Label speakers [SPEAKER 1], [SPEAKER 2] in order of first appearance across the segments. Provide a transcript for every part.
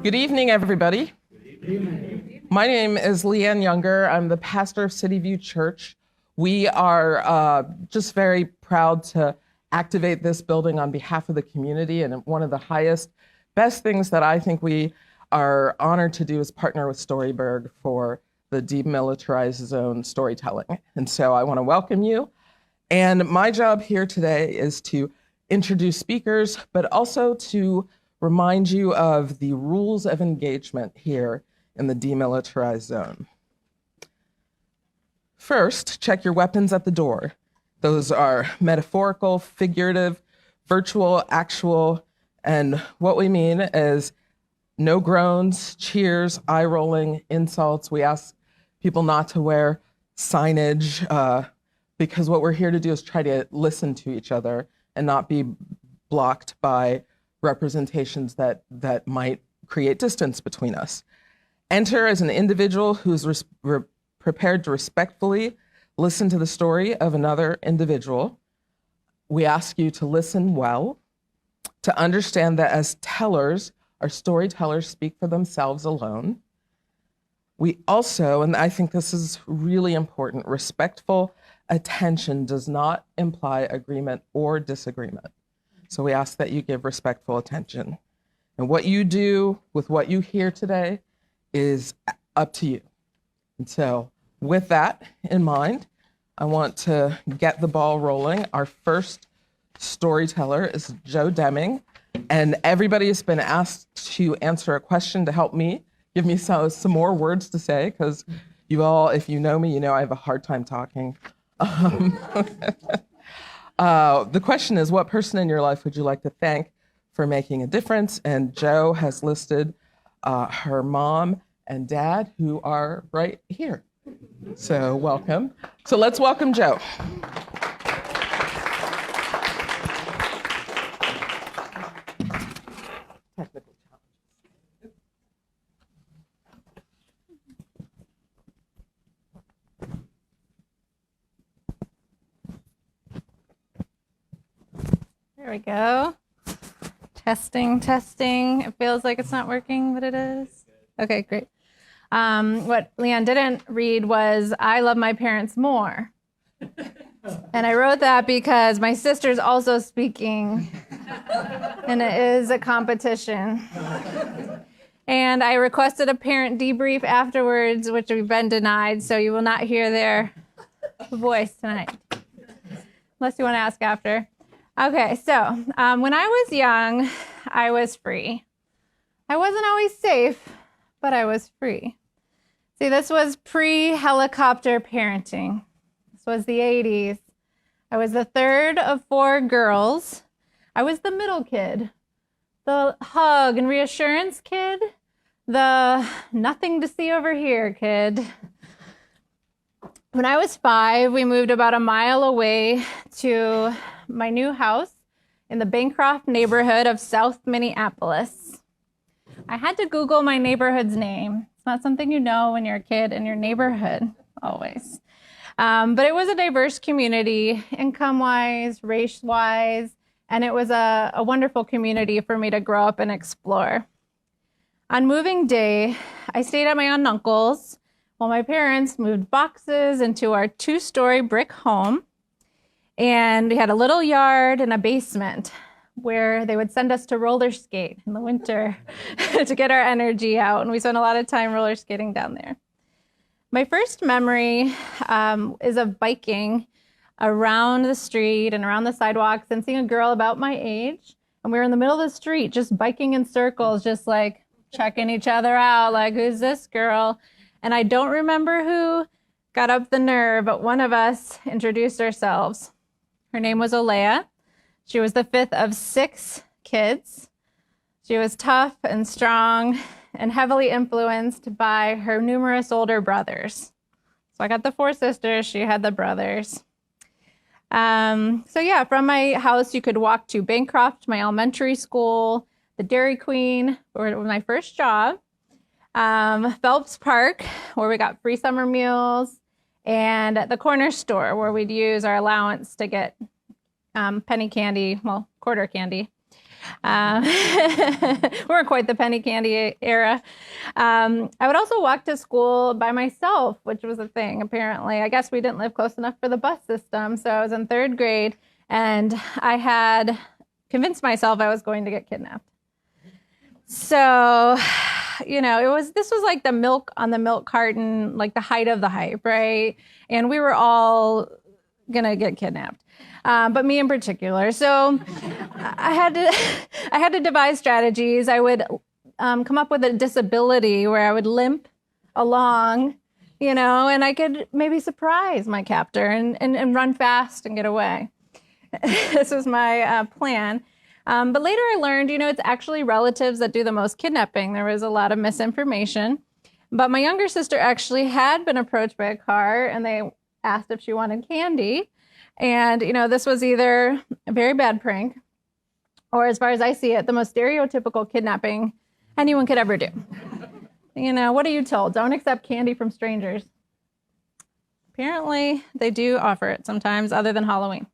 [SPEAKER 1] Good evening, everybody. Good evening. My name is Leanne Younger. I'm the pastor of City View Church. We are just very proud to activate this building on behalf of the community, and one of the highest, best things that I think we are honored to do is partner with Storyburg for the demilitarized zone storytelling. And so I want to welcome you. And my job here today is to introduce speakers, but also to remind you of the rules of engagement here in the demilitarized zone. First, check your weapons at the door. Those are metaphorical, figurative, virtual, actual, and what we mean is no groans, cheers, eye rolling, insults. We ask people not to wear signage because what we're here to do is try to listen to each other and not be blocked by representations that might create distance between us. Enter as an individual who's prepared to respectfully listen to the story of another individual. We ask you to listen well, to understand that as tellers, our storytellers speak for themselves alone. We also, and I think this is really important, respectful attention does not imply agreement or disagreement. So we ask that you give respectful attention. And what you do with what you hear today is up to you. And so with that in mind, I want to get the ball rolling. Our first storyteller is Joe Deming, and everybody has been asked to answer a question to help me, give me some more words to say, because you all, if you know me, you know I have a hard time talking. The question is, what person in your life would you like to thank for making a difference? And Joe has listed her mom and dad, who are right here. So welcome. So let's welcome Joe. Technical challenges.
[SPEAKER 2] There we go. Testing, testing. It feels like it's not working, but it is. Okay, great. What Leanne didn't read was, I love my parents more. And I wrote that because my sister's also speaking, and it is a competition. And I requested a parent debrief afterwards, which we've been denied, so you will not hear their voice tonight, unless you want to ask after. Okay, so when I was young, I was free. I wasn't always safe, but I was free. See, this was pre-helicopter parenting. This was the 80s. I was the third of 4 girls. I was the middle kid, the hug and reassurance kid, the nothing to see over here kid. When I was 5, we moved about a mile away to my new house in the Bancroft neighborhood of South Minneapolis. I had to Google my neighborhood's name. It's not something you know when you're a kid in your neighborhood, always. But it was a diverse community, income-wise, race-wise, and it was a wonderful community for me to grow up and explore. On moving day, I stayed at my aunt and uncle's while my parents moved boxes into our 2-story brick home. And we had a little yard and a basement where they would send us to roller skate in the winter to get our energy out. And we spent a lot of time roller skating down there. My first memory is of biking around the street and around the sidewalks and seeing a girl about my age. And we were in the middle of the street just biking in circles, just like checking each other out, like, who's this girl? And I don't remember who got up the nerve, but one of us introduced ourselves. Her name was Olea. She was the 5th of 6 kids. She was tough and strong and heavily influenced by her numerous older brothers. So I got the 4 sisters, she had the brothers. So yeah, from my house, you could walk to Bancroft, my elementary school, the Dairy Queen, where was my first job, Phelps Park, where we got free summer meals, and at the corner store, where we'd use our allowance to get penny candy, well, quarter candy. We weren't quite the penny candy era. I would also walk to school by myself, which was a thing, apparently. I guess we didn't live close enough for the bus system. So I was in 3rd grade, and I had convinced myself I was going to get kidnapped. So, this was like the milk on the milk carton, like the height of the hype, right? And we were all gonna get kidnapped, but me in particular. So I had to devise strategies. I would come up with a disability where I would limp along, and I could maybe surprise my captor and run fast and get away. This was my plan. But later I learned, it's actually relatives that do the most kidnapping. There was a lot of misinformation. But my younger sister actually had been approached by a car, and they asked if she wanted candy. And, this was either a very bad prank, or as far as I see it, the most stereotypical kidnapping anyone could ever do. What are you told? Don't accept candy from strangers. Apparently, they do offer it sometimes, other than Halloween.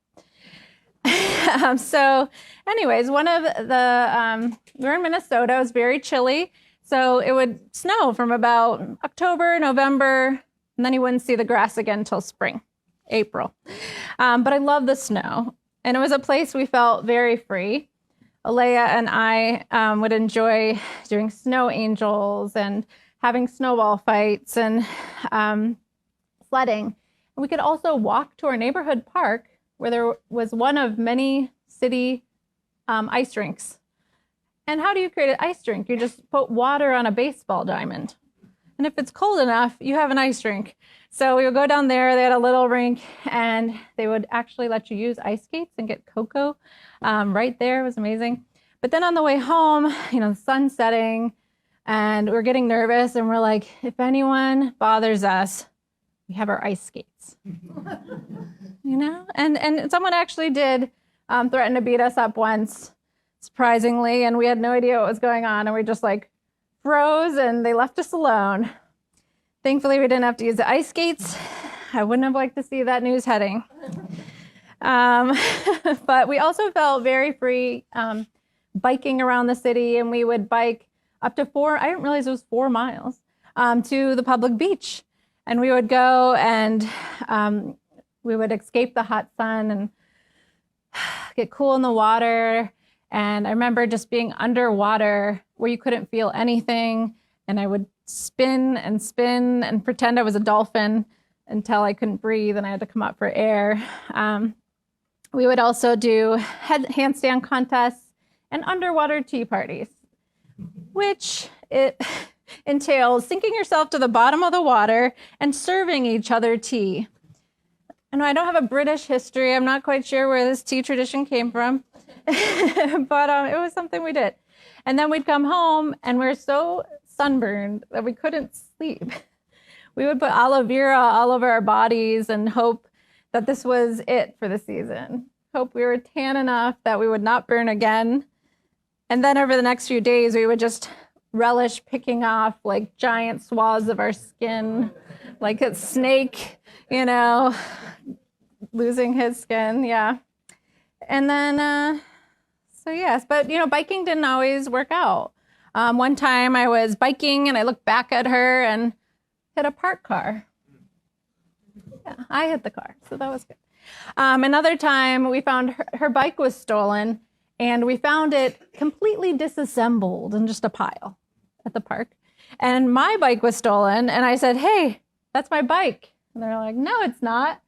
[SPEAKER 2] So anyways, we were in Minnesota. It was very chilly. So it would snow from about October, November, and then you wouldn't see the grass again until spring, April. But I love the snow. And it was a place we felt very free. Alea and I would enjoy doing snow angels and having snowball fights and sledding. And we could also walk to our neighborhood park, where there was one of many city ice rinks. And how do you create an ice rink? You just put water on a baseball diamond. And if it's cold enough, you have an ice rink. So we would go down there. They had a little rink, and they would actually let you use ice skates and get cocoa right there. It was amazing. But then on the way home, the sun's setting, and we're getting nervous, and we're like, if anyone bothers us, we have our ice skates. And someone actually did threaten to beat us up once, surprisingly, and we had no idea what was going on, and we just froze, and they left us alone. Thankfully, we didn't have to use the ice skates. I wouldn't have liked to see that news heading. But we also felt very free biking around the city, and we would bike up to I didn't realize it was 4 miles, to the public beach. And we would go, and we would escape the hot sun and get cool in the water. And I remember just being underwater where you couldn't feel anything. And I would spin and pretend I was a dolphin until I couldn't breathe and I had to come up for air. We would also do handstand contests and underwater tea parties, which it entails sinking yourself to the bottom of the water and serving each other tea. And I don't have a British history. I'm not quite sure where this tea tradition came from, but it was something we did. And then we'd come home, and we were so sunburned that we couldn't sleep. We would put aloe vera all over our bodies and hope that this was it for the season. Hope we were tan enough that we would not burn again. And then over the next few days, we would just relish picking off giant swaths of our skin, like a snake, losing his skin. Yeah. And then, so yes, but biking didn't always work out. One time I was biking and I looked back at her and hit a parked car. Yeah, I hit the car, so that was good. Another time we found her bike was stolen, and we found it completely disassembled in just a pile at the park. And my bike was stolen, and I said, "Hey, that's my bike." And they're like, "No, it's not."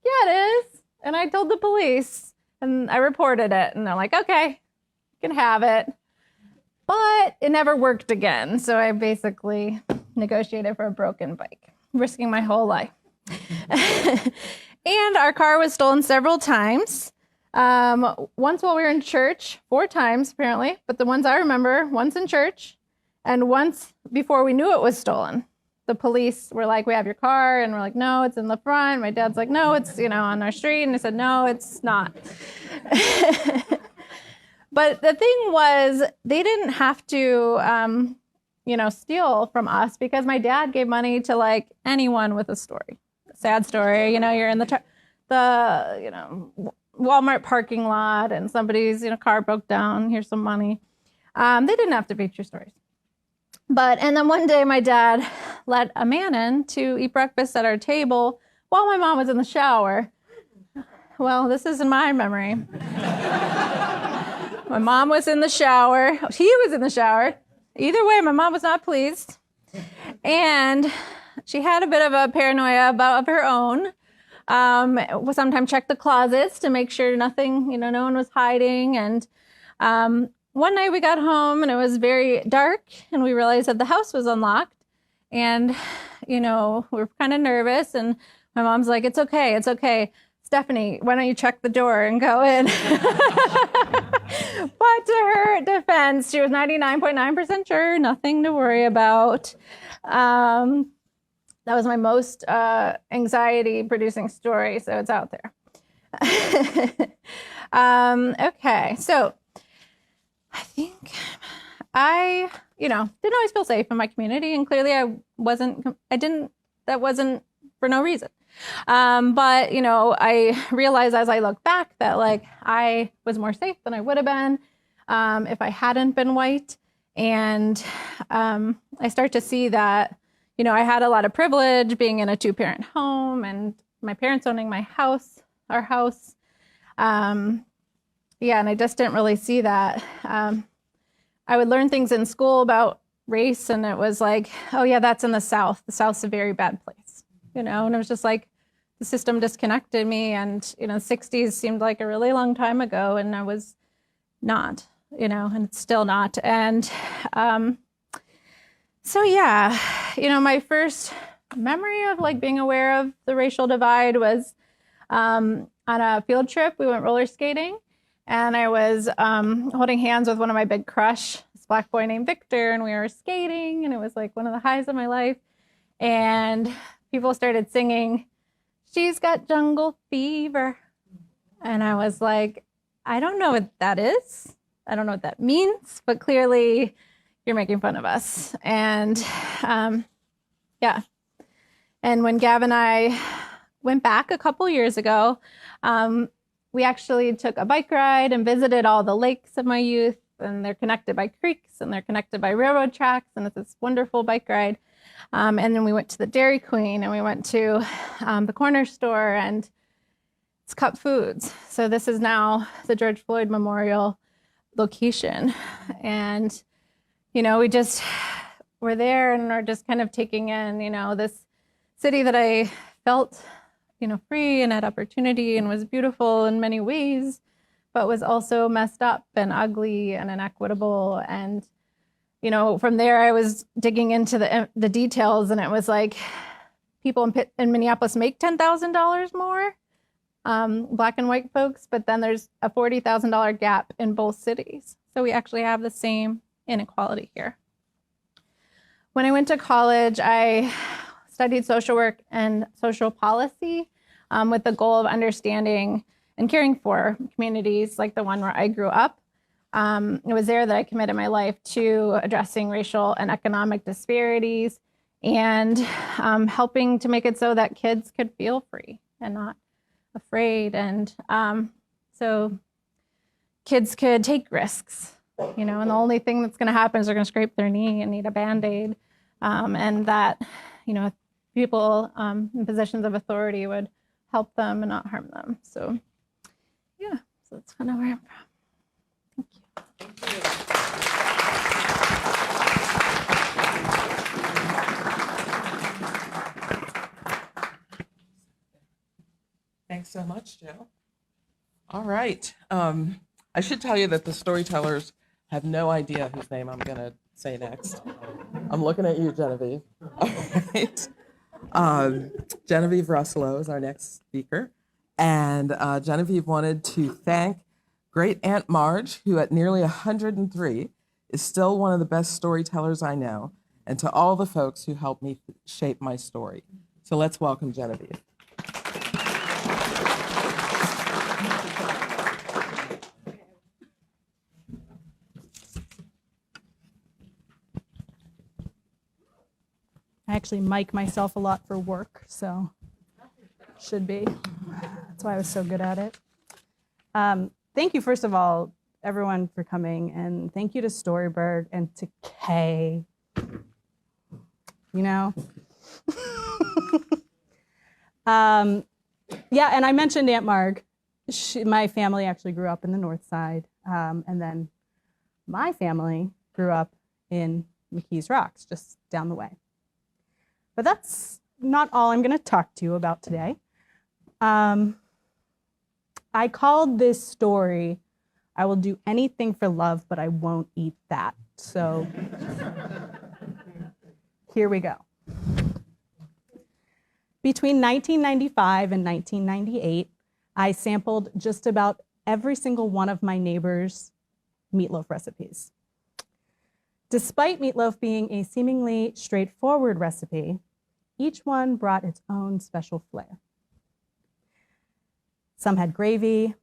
[SPEAKER 2] "Yeah, it is." And I told the police, and I reported it, and they're like, "Okay, you can have it." But it never worked again, so I basically negotiated for a broken bike, risking my whole life. And our car was stolen several times. Once while we were in church, 4 times apparently, but the ones I remember, once in church, and once before we knew it was stolen. The police were like, "We have your car," and we're like, "No, it's in the front." My dad's like, "No, it's on our street," and I said, "No, it's not." But the thing was, they didn't have to, steal from us, because my dad gave money to anyone with a story, a sad story. You're in the Walmart parking lot and somebody's car broke down, here's some money. They didn't have to be true stories. And then one day my dad let a man in to eat breakfast at our table while my mom was in the shower. Well, this isn't my memory. My mom was in the shower. He was in the shower. Either way, my mom was not pleased. And she had a bit of a paranoia of her own. Sometimes check the closets to make sure nothing, no one was hiding. And one night we got home and it was very dark and we realized that the house was unlocked. And, we were kind of nervous. And my mom's like, it's okay. Stephanie, why don't you check the door and go in? But to her defense, she was 99.9% sure, nothing to worry about. That was my most anxiety-producing story, so it's out there. Okay, so I think I didn't always feel safe in my community, and clearly that wasn't for no reason. But I realized as I look back that I was more safe than I would have been if I hadn't been white. And I start to see that, I had a lot of privilege being in a 2-parent home and my parents owning our house. And I just didn't really see that. I would learn things in school about race and it was like, oh yeah, that's in the South. The South's a very bad place. And it was just like the system disconnected me and, 60s seemed like a really long time ago and I was not, and it's still not. And my first memory of being aware of the racial divide was on a field trip. We went roller skating and I was holding hands with one of my big crush, this black boy named Victor, and we were skating and it was one of the highs of my life. And people started singing, "She's got jungle fever." And I was like, I don't know what that is. I don't know what that means, but clearly you're making fun of us. And And when Gav and I went back a couple years ago, we actually took a bike ride and visited all the lakes of my youth. And they're connected by creeks and they're connected by railroad tracks. And it's this wonderful bike ride. And then we went to the Dairy Queen and we went to the corner store and it's Cup Foods. So this is now the George Floyd Memorial location. And, we just were there and are just kind of taking in, this city that I felt, free and had opportunity and was beautiful in many ways, but was also messed up and ugly and inequitable. And from there, I was digging into the details, and it was like people in Minneapolis make $10,000 more, Black and white folks, but then there's a $40,000 gap in both cities. So we actually have the same inequality here. When I went to college, I studied social work and social policy with the goal of understanding and caring for communities like the one where I grew up. It was there that I committed my life to addressing racial and economic disparities and helping to make it so that kids could feel free and not afraid. And so kids could take risks, and the only thing that's going to happen is they're going to scrape their knee and need a Band-Aid. And that, people in positions of authority would help them and not harm them. So, so that's kind of where I'm from. Thank you.
[SPEAKER 1] Thanks so much, Jill. All right. I should tell you that the storytellers have no idea whose name I'm going to say next. I'm looking at you, Genevieve. All right. Genevieve Russello is our next speaker. And Genevieve wanted to thank Great Aunt Marge, who at nearly 103 is still one of the best storytellers I know, and to all the folks who helped me shape my story. So let's welcome Genevieve.
[SPEAKER 3] I actually mic myself a lot for work, so should be. That's why I was so good at it. Thank you, first of all, everyone, for coming, and thank you to Storyberg and to Kay. You know? Yeah, and I mentioned Aunt Marg. My family actually grew up in the North Side, and then my family grew up in McKees Rocks, just down the way. But that's not all I'm going to talk to you about today. I called this story, "I Will Do Anything for Love, but I Won't Eat That." So here we go. Between 1995 and 1998, I sampled just about every single one of my neighbors' meatloaf recipes. Despite meatloaf being a seemingly straightforward recipe, each one brought its own special flair. Some had gravy,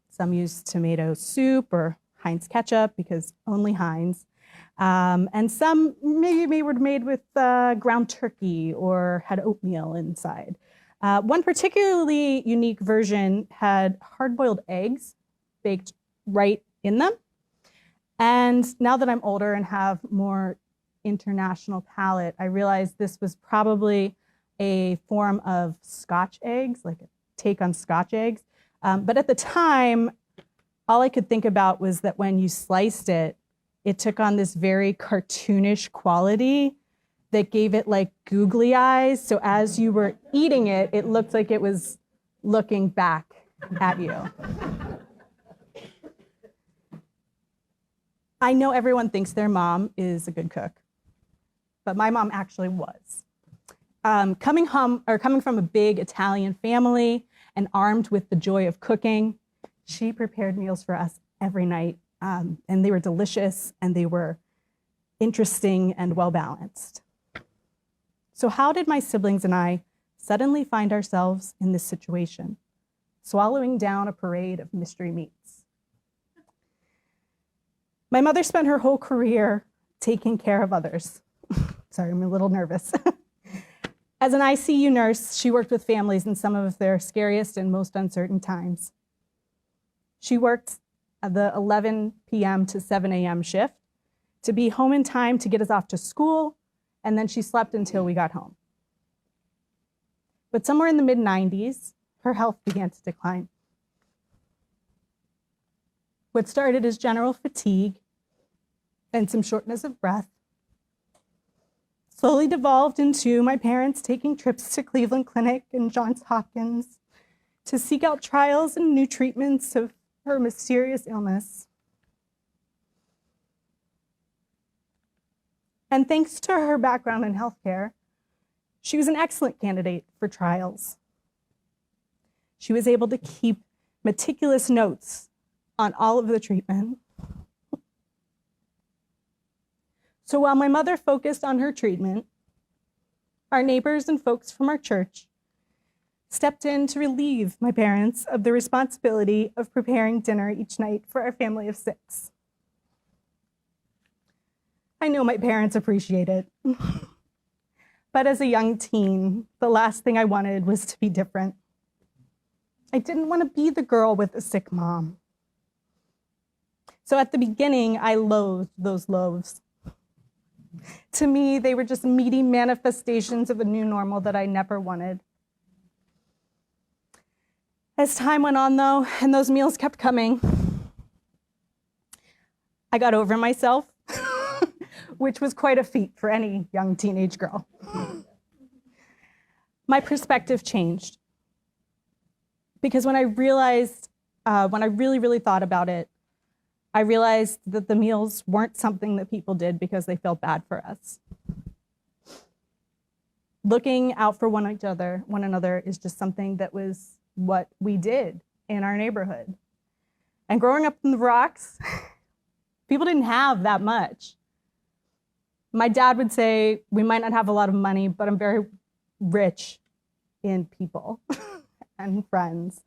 [SPEAKER 3] some used tomato soup or Heinz ketchup, because only Heinz, and some maybe were made with ground turkey or had oatmeal inside. One particularly unique version had hard-boiled eggs baked right in them. And now that I'm older and have more international palate, I realized this was probably a form of Scotch eggs, like a take on Scotch eggs. But at the time, all I could think about was that when you sliced it, it took on this very cartoonish quality that gave it like googly eyes. So as you were eating it, it looked like it was looking back at you. I know everyone thinks their mom is a good cook, but my mom actually was. Coming from a big Italian family and armed with the joy of cooking, she prepared meals for us every night, and they were delicious and they were interesting and well-balanced. So how did my siblings and I suddenly find ourselves in this situation, swallowing down a parade of mystery meats? My mother spent her whole career taking care of others. Sorry, I'm a little nervous. As an ICU nurse, she worked with families in some of their scariest and most uncertain times. She worked the 11 p.m. to 7 a.m. shift to be home in time to get us off to school, and then she slept until we got home. But somewhere in the mid-90s, her health began to decline. What started as general fatigue and some shortness of breath slowly devolved into my parents taking trips to Cleveland Clinic and Johns Hopkins to seek out trials and new treatments of her mysterious illness. And thanks to her background in healthcare, she was an excellent candidate for trials. She was able to keep meticulous notes on all of the treatment. So while my mother focused on her treatment, our neighbors and folks from our church stepped in to relieve my parents of the responsibility of preparing dinner each night for our family of 6. I know my parents appreciate it. But as a young teen, the last thing I wanted was to be different. I didn't want to be the girl with a sick mom. So at the beginning, I loathed those loaves. To me, they were just meaty manifestations of a new normal that I never wanted. As time went on, though, and those meals kept coming, I got over myself, which was quite a feat for any young teenage girl. My perspective changed. Because when I realized, when I really thought about it, I realized that the meals weren't something that people did because they felt bad for us. Looking out for one another is just something that was what we did in our neighborhood. And growing up in the Rocks, people didn't have that much. My dad would say, we might not have a lot of money, but I'm very rich in people and friends.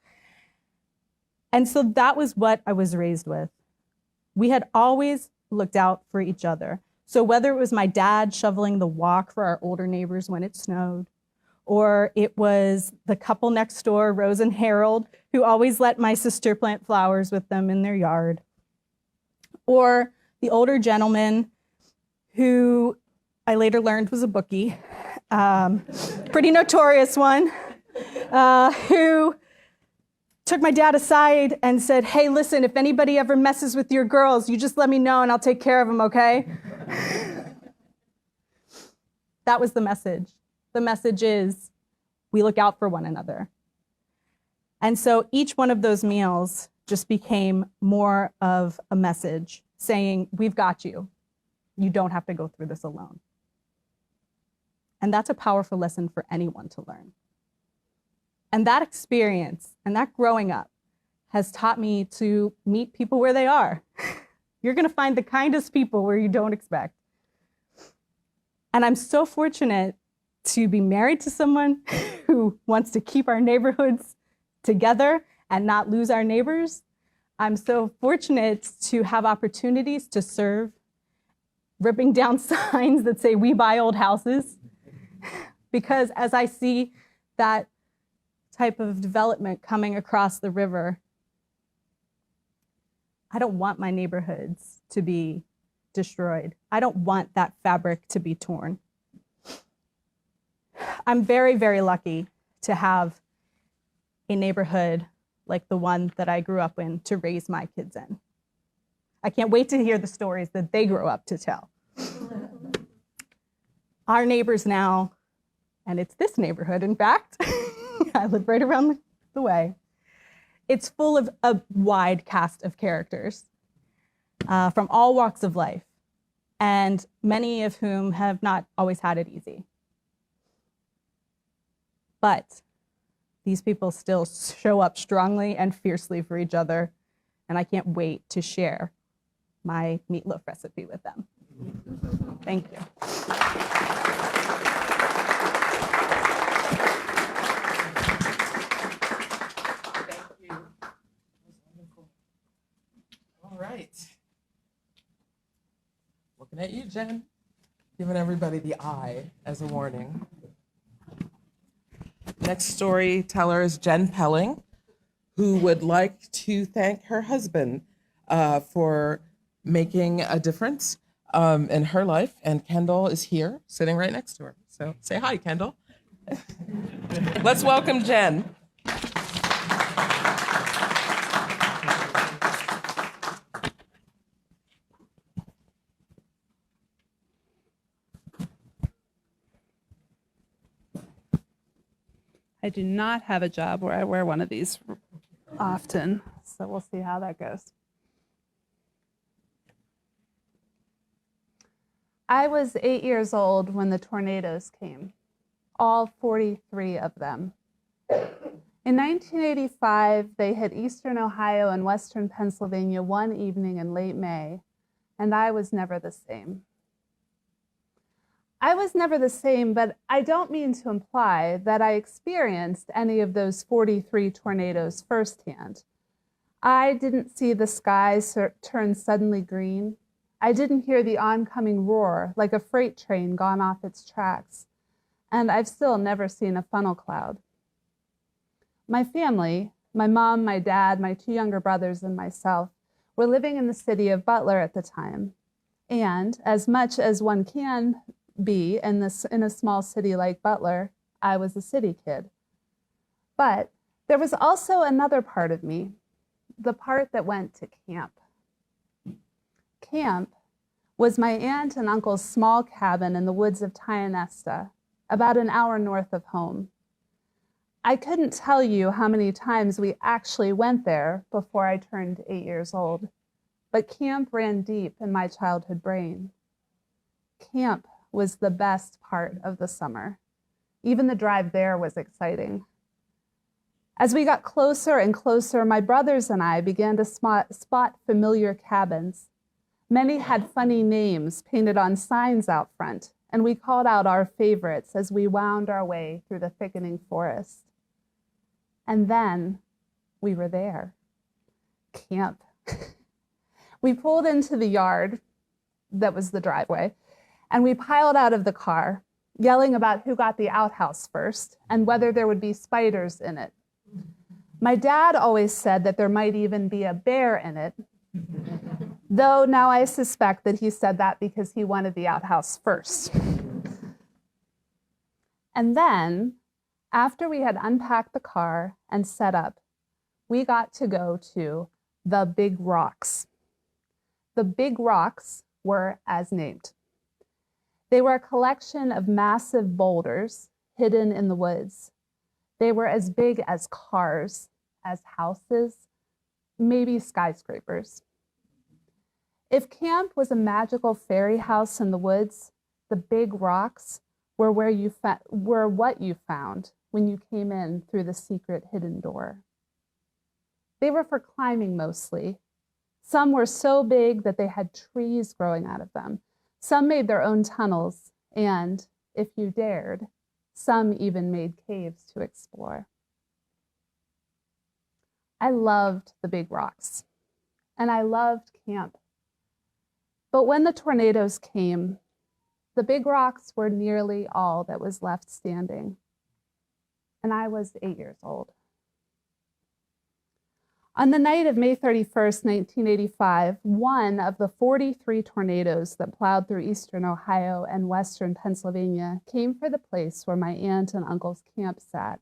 [SPEAKER 3] And so that was what I was raised with. We had always looked out for each other. So whether it was my dad shoveling the walk for our older neighbors when it snowed, or it was the couple next door, Rose and Harold, who always let my sister plant flowers with them in their yard, or the older gentleman who I later learned was a bookie, pretty notorious one, who took my dad aside and said, hey, listen, if anybody ever messes with your girls, you just let me know and I'll take care of them, okay? That was the message. The message is we look out for one another. And so each one of those meals just became more of a message saying, we've got you. You don't have to go through this alone. And that's a powerful lesson for anyone to learn. And that experience and that growing up has taught me to meet people where they are. You're going to find the kindest people where you don't expect. And I'm so fortunate to be married to someone who wants to keep our neighborhoods together and not lose our neighbors. I'm so fortunate to have opportunities to serve, ripping down signs that say, we buy old houses. Because as I see that type of development coming across the river, I don't want my neighborhoods to be destroyed. I don't want that fabric to be torn. I'm very, very lucky to have a neighborhood like the one that I grew up in to raise my kids in. I can't wait to hear the stories that they grow up to tell. Our neighbors now, and it's this neighborhood, in fact, I live right around the way. It's full of a wide cast of characters from all walks of life, and many of whom have not always had it easy. But these people still show up strongly and fiercely for each other, and I can't wait to share my meatloaf recipe with them. Thank you.
[SPEAKER 1] All right. Looking at you, Jen. Giving everybody the eye as a warning. Next storyteller is Jen Pelling, who would like to thank her husband for making a difference in her life. And Kendall is here, sitting right next to her. So say hi, Kendall. Let's welcome Jen.
[SPEAKER 4] I do not have a job where I wear one of these often, so we'll see how that goes. I was 8 years old when the tornadoes came, all 43 of them. In 1985, they hit eastern Ohio and western Pennsylvania one evening in late May, and I was never the same. I was never the same, but I don't mean to imply that I experienced any of those 43 tornadoes firsthand. I didn't see the sky turn suddenly green. I didn't hear the oncoming roar like a freight train gone off its tracks. And I've still never seen a funnel cloud. My family, my mom, my dad, my two younger brothers, and myself, were living in the city of Butler at the time. And as much as one can be in a small city like Butler, I was a city kid. But there was also another part of me, the part that went to camp. Camp was my aunt and uncle's small cabin in the woods of Tionesta, about an hour north of home. I couldn't tell you how many times we actually went there before I turned 8 years old, but camp ran deep in my childhood brain. Camp was the best part of the summer. Even the drive there was exciting. As we got closer and closer, my brothers and I began to spot familiar cabins. Many had funny names painted on signs out front, and we called out our favorites as we wound our way through the thickening forest. And then we were there. Camp. We pulled into the yard that was the driveway, and we piled out of the car. yelling about who got the outhouse first and whether there would be spiders in it. My dad always said that there might even be a bear in it, though now I suspect that he said that because he wanted the outhouse first. And then, after we had unpacked the car and set up, we got to go to the Big Rocks. The Big Rocks were as named. They were a collection of massive boulders hidden in the woods. They were as big as cars, as houses, maybe skyscrapers. If camp was a magical fairy house in the woods, the Big Rocks were what you found when you came in through the secret hidden door. They were for climbing mostly. Some were so big that they had trees growing out of them. Some made their own tunnels, and, if you dared, some even made caves to explore. I loved the Big Rocks, and I loved camp. But when the tornadoes came, the Big Rocks were nearly all that was left standing, and I was 8 years old. On the night of May 31st, 1985, one of the 43 tornadoes that plowed through eastern Ohio and western Pennsylvania came for the place where my aunt and uncle's camp sat.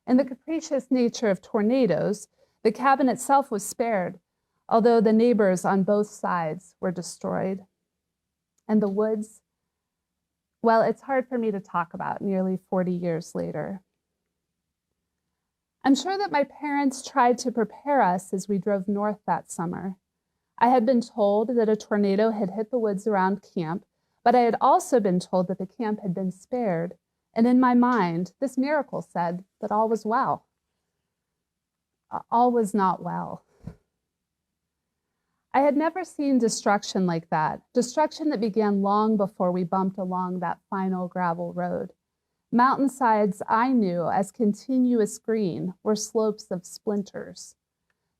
[SPEAKER 4] In the capricious nature of tornadoes, the cabin itself was spared, although the neighbors on both sides were destroyed. And the woods, well, it's hard for me to talk about nearly 40 years later. I'm sure that my parents tried to prepare us as we drove north that summer. I had been told that a tornado had hit the woods around camp, but I had also been told that the camp had been spared. And in my mind, this miracle said that all was well. All was not well. I had never seen destruction like that, destruction that began long before we bumped along that final gravel road. Mountainsides I knew as continuous green were slopes of splinters.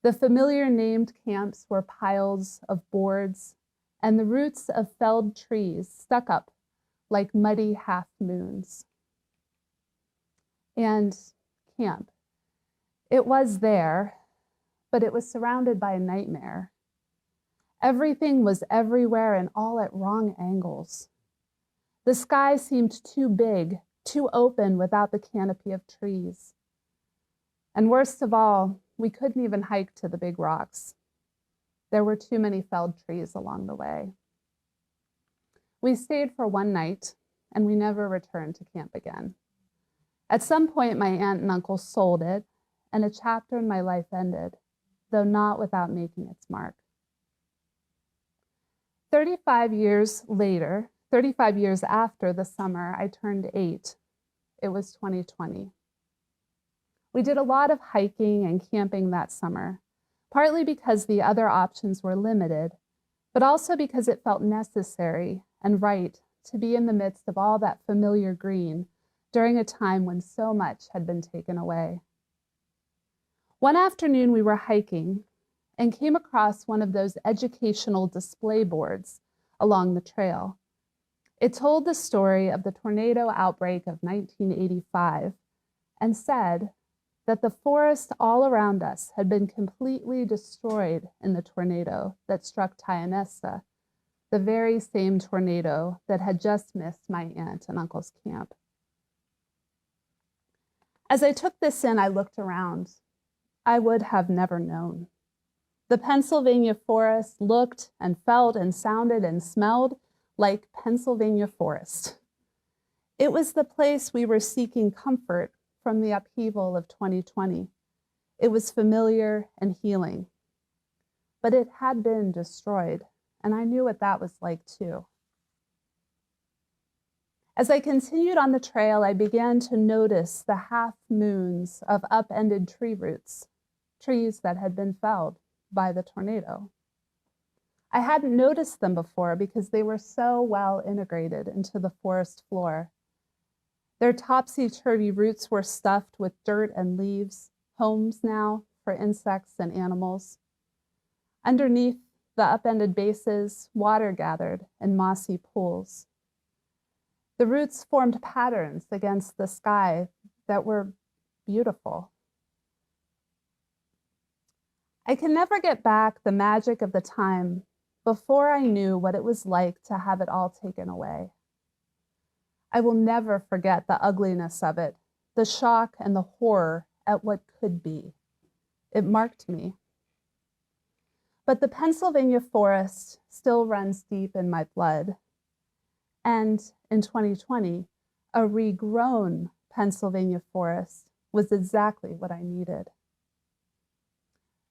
[SPEAKER 4] The familiar named camps were piles of boards, and the roots of felled trees stuck up like muddy half moons. And camp. It was there, but it was surrounded by a nightmare. Everything was everywhere and all at wrong angles. The sky seemed too big, too open without the canopy of trees. And worst of all, we couldn't even hike to the Big Rocks. There were too many felled trees along the way. We stayed for one night, and we never returned to camp again. At some point, my aunt and uncle sold it, and a chapter in my life ended, though not without making its mark. 35 years after the summer I turned 8, it was 2020. We did a lot of hiking and camping that summer, partly because the other options were limited, but also because it felt necessary and right to be in the midst of all that familiar green during a time when so much had been taken away. One afternoon we were hiking and came across one of those educational display boards along the trail. It told the story of the tornado outbreak of 1985 and said that the forest all around us had been completely destroyed in the tornado that struck Tionesta, the very same tornado that had just missed my aunt and uncle's camp. As I took this in, I looked around. I would have never known. The Pennsylvania forest looked and felt and sounded and smelled like Pennsylvania forest. It was the place we were seeking comfort from the upheaval of 2020. It was familiar and healing, but it had been destroyed, and I knew what that was like too. As I continued on the trail, I began to notice the half moons of upended tree roots, trees that had been felled by the tornado. I hadn't noticed them before because they were so well integrated into the forest floor. Their topsy-turvy roots were stuffed with dirt and leaves, homes now for insects and animals. Underneath the upended bases, water gathered in mossy pools. The roots formed patterns against the sky that were beautiful. I can never get back the magic of the time before I knew what it was like to have it all taken away. I will never forget the ugliness of it, the shock and the horror at what could be. It marked me. But the Pennsylvania forest still runs deep in my blood. And in 2020, a regrown Pennsylvania forest was exactly what I needed.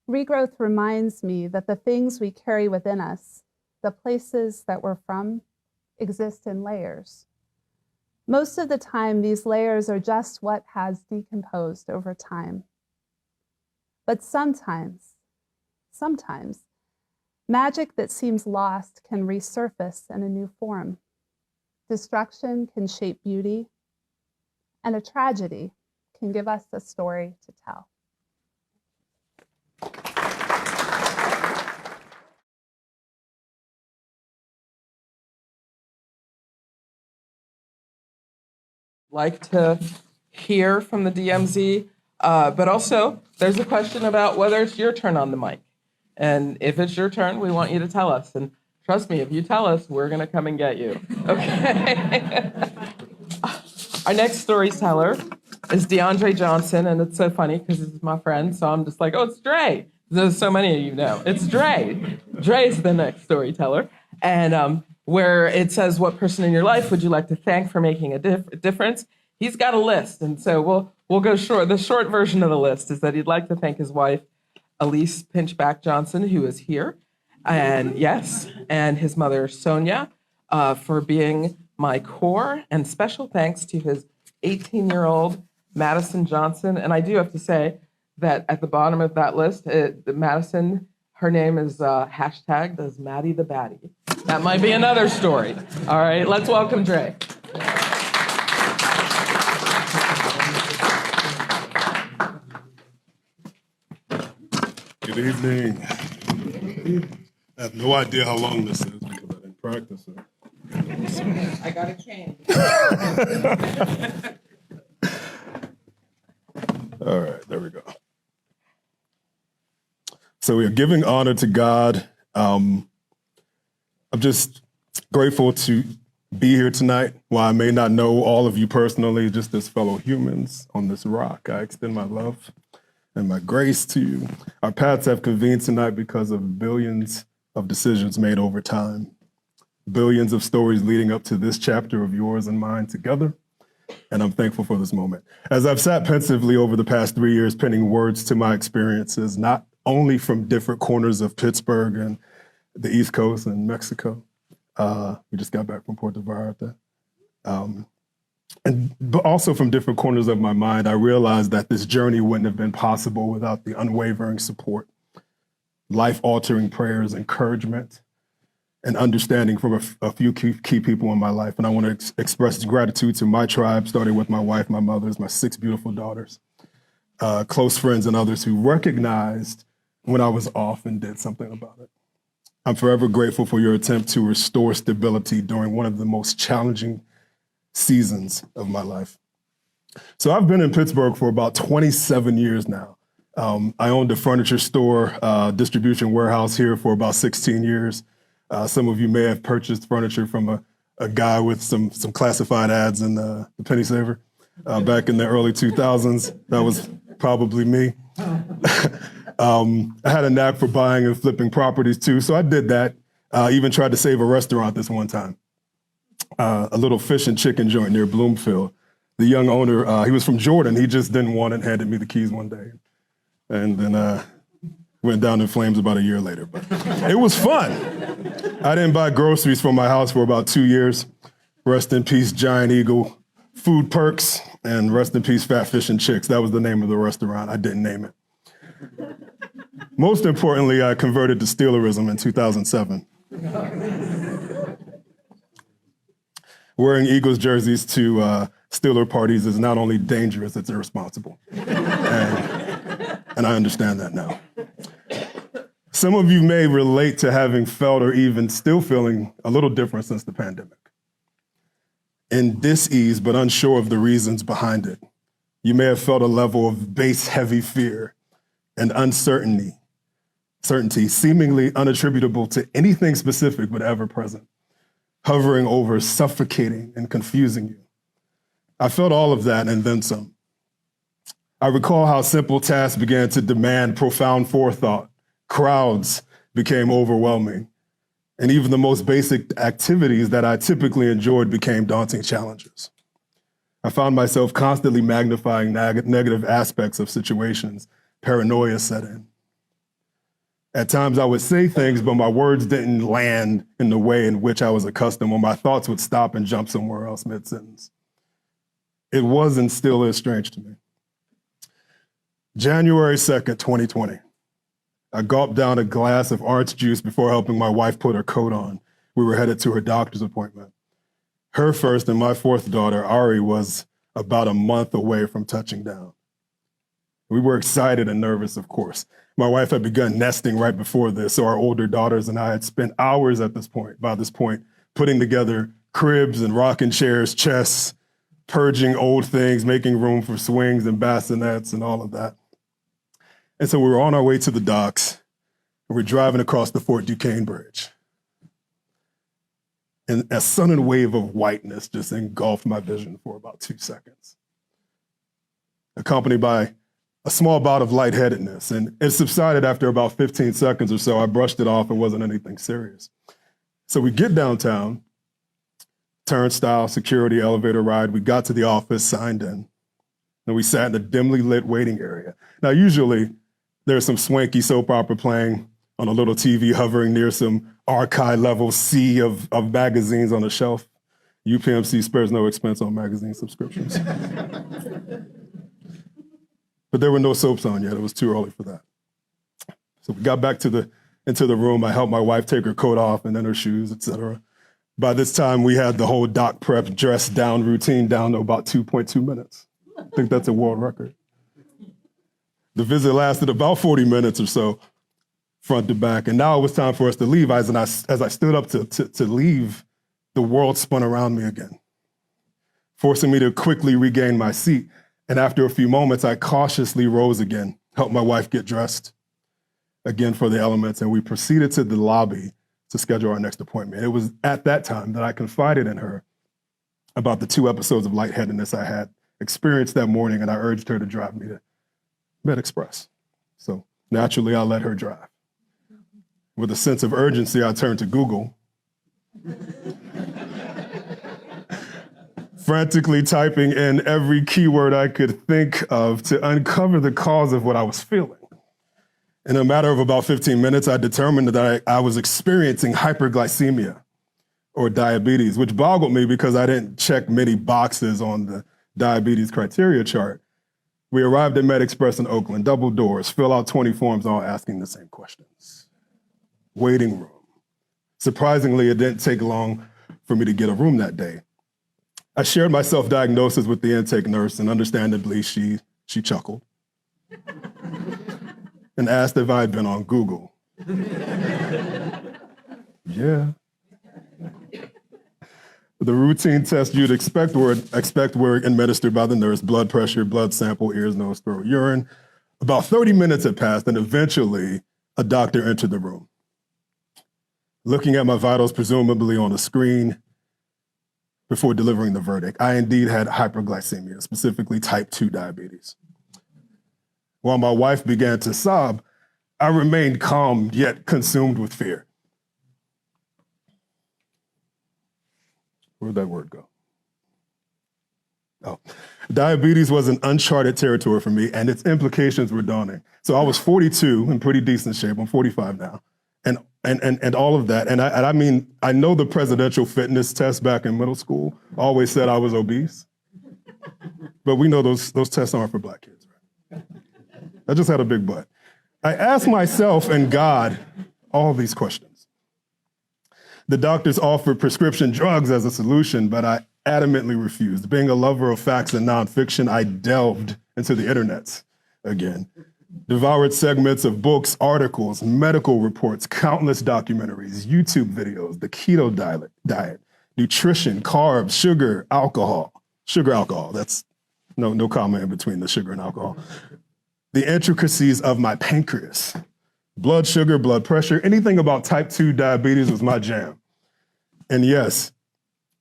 [SPEAKER 4] Regrowth reminds me that the things we carry within us, the places that we're from, exist in layers. Most of the time, these layers are just what has decomposed over time. But sometimes, magic that seems lost can resurface in a new form. Destruction can shape beauty, and a tragedy can give us a story to tell.
[SPEAKER 1] Like to hear from the DMZ, but also there's a question about whether it's your turn on the mic. And if it's your turn, we want you to tell us. And trust me, if you tell us, we're going to come and get you. Okay? Our next storyteller is DeAndre Johnson, and it's so funny because he's my friend, so I'm just like, oh, it's Dre. There's so many of you know. It's Dre. Dre's the next storyteller. And where it says, what person in your life would you like to thank for making a difference? He's got a list, and so we'll go short. The short version of the list is that he'd like to thank his wife, Elise Pinchback Johnson, who is here, and yes, and his mother, Sonia, for being my core, and special thanks to his 18-year-old Madison Johnson. And I do have to say that at the bottom of that list, Madison, her name is hashtagged as Maddie the Baddie. That might be another story. All right, let's welcome Dre.
[SPEAKER 5] Good evening. I have no idea how long this is because I didn't practice it.
[SPEAKER 1] I got a cane.
[SPEAKER 5] All right, there we go. So we are giving honor to God. I'm just grateful to be here tonight. While I may not know all of you personally, just as fellow humans on this rock, I extend my love and my grace to you. Our paths have convened tonight because of billions of decisions made over time, billions of stories leading up to this chapter of yours and mine together, and I'm thankful for this moment. As I've sat pensively over the past 3 years, penning words to my experiences, not only from different corners of Pittsburgh and the East Coast and Mexico. We just got back from Puerto Vallarta. But also from different corners of my mind, I realized that this journey wouldn't have been possible without the unwavering support, life-altering prayers, encouragement, and understanding from a few key people in my life. And I want to express gratitude to my tribe, starting with my wife, my mothers, my 6 beautiful daughters, close friends and others who recognized when I was off and did something about it. I'm forever grateful for your attempt to restore stability during one of the most challenging seasons of my life. So I've been in Pittsburgh for about 27 years now. I owned a furniture store, distribution warehouse here for about 16 years. Some of you may have purchased furniture from a guy with some classified ads in the Penny Saver back in the early 2000s. That was probably me. I had a knack for buying and flipping properties too, so I did that. Even tried to save a restaurant this one time. A little fish and chicken joint near Bloomfield. The young owner, he was from Jordan. He just didn't want it and handed me the keys one day. And then went down in flames about a year later. But it was fun. I didn't buy groceries for my house for about 2 years. Rest in peace, Giant Eagle, Food Perks, and rest in peace, Fat Fish and Chicks. That was the name of the restaurant. I didn't name it. Most importantly, I converted to Steelerism in 2007. Wearing Eagles jerseys to Steeler parties is not only dangerous, it's irresponsible. And I understand that now. Some of you may relate to having felt or even still feeling a little different since the pandemic. in dis-ease, but unsure of the reasons behind it. You may have felt a level of base-heavy fear and uncertainty, seemingly unattributable to anything specific, but ever present, hovering over, suffocating, and confusing you. I felt all of that and then some. I recall how simple tasks began to demand profound forethought. Crowds became overwhelming. And even the most basic activities that I typically enjoyed became daunting challenges. I found myself constantly magnifying negative aspects of situations. Paranoia set in. At times I would say things, but my words didn't land in the way in which I was accustomed, or my thoughts would stop and jump somewhere else mid-sentence. It was and still is strange to me. January 2nd, 2020. I gulped down a glass of orange juice before helping my wife put her coat on. We were headed to her doctor's appointment. Her first and my fourth daughter, Ari, was about a month away from touching down. We were excited and nervous, of course. My wife had begun nesting right before this, so our older daughters and I had spent hours by this point, putting together cribs and rocking chairs, chests, purging old things, making room for swings and bassinets and all of that. And so we were on our way to the docks, and we're driving across the Fort Duquesne Bridge. And a sudden wave of whiteness just engulfed my vision for about 2 seconds, accompanied by a small bout of lightheadedness. And it subsided after about 15 seconds or so. I brushed it off. It wasn't anything serious. So we get downtown, turnstile, security, elevator ride. We got to the office, signed in, and we sat in a dimly lit waiting area. Now, usually there's some swanky soap opera playing on a little TV hovering near some archive-level sea of magazines on a shelf. UPMC spares no expense on magazine subscriptions. But there were no soaps on yet. It was too early for that. So we got back into the room. I helped my wife take her coat off and then her shoes, et cetera. By this time, we had the whole doc prep dress down routine down to about 2.2 minutes. I think that's a world record. The visit lasted about 40 minutes or so, front to back. And now it was time for us to leave. As I stood up to leave, the world spun around me again, forcing me to quickly regain my seat. And after a few moments, I cautiously rose again, helped my wife get dressed again for the elements, and we proceeded to the lobby to schedule our next appointment. It was at that time that I confided in her about the 2 episodes of lightheadedness I had experienced that morning, and I urged her to drive me to Med Express. So naturally, I let her drive. With a sense of urgency, I turned to Google, frantically typing in every keyword I could think of to uncover the cause of what I was feeling. In a matter of about 15 minutes, I determined that I was experiencing hyperglycemia or diabetes, which boggled me because I didn't check many boxes on the diabetes criteria chart. We arrived at Med Express in Oakland, double doors, fill out 20 forms, all asking the same questions. Waiting room. Surprisingly, it didn't take long for me to get a room that day. I shared my self-diagnosis with the intake nurse, and understandably, she chuckled and asked if I had been on Google. Yeah. The routine tests you'd expect were administered by the nurse: blood pressure, blood sample, ears, nose, throat, urine. About 30 minutes had passed, and eventually a doctor entered the room. Looking at my vitals, presumably on a screen, before delivering the verdict, I indeed had hyperglycemia, specifically type 2 diabetes. While my wife began to sob, I remained calm, yet consumed with fear. Where'd that word go? Oh, diabetes was an uncharted territory for me, and its implications were daunting. So I was 42, in pretty decent shape. I'm 45 now, and all of that. And I mean, I know the presidential fitness test back in middle school always said I was obese, but we know those tests aren't for Black kids, right? I just had a big butt. I asked myself and God all these questions. The doctors offered prescription drugs as a solution, but I adamantly refused. Being a lover of facts and nonfiction, I delved into the internets again, devoured segments of books, articles, medical reports, countless documentaries, YouTube videos, the keto diet, nutrition, carbs, sugar, alcohol. Sugar, alcohol, that's no comma in between the sugar and alcohol. The intricacies of my pancreas, blood sugar, blood pressure, anything about type 2 diabetes was my jam. And yes,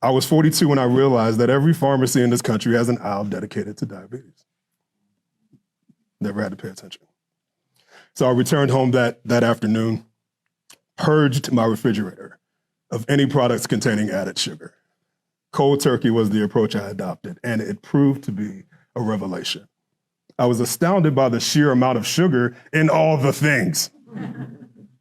[SPEAKER 5] I was 42 when I realized that every pharmacy in this country has an aisle dedicated to diabetes. Never had to pay attention. So I returned home that afternoon, purged my refrigerator of any products containing added sugar. Cold turkey was the approach I adopted, and it proved to be a revelation. I was astounded by the sheer amount of sugar in all the things.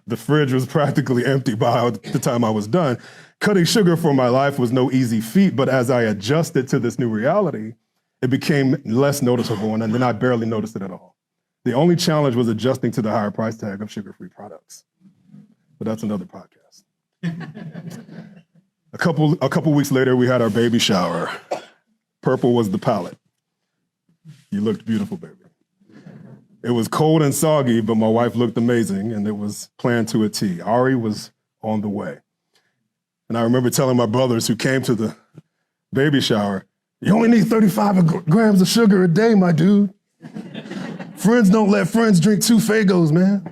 [SPEAKER 5] The fridge was practically empty by the time I was done. Cutting sugar for my life was no easy feat, but as I adjusted to this new reality, it became less noticeable, and then I barely noticed it at all. The only challenge was adjusting to the higher price tag of sugar-free products. But that's another podcast. A couple weeks later, we had our baby shower. Purple was the palette. You looked beautiful, baby. It was cold and soggy, but my wife looked amazing, and it was planned to a T. Ari was on the way. And I remember telling my brothers who came to the baby shower, you only need 35 grams of sugar a day, my dude. Friends don't let friends drink 2 Fagos, man.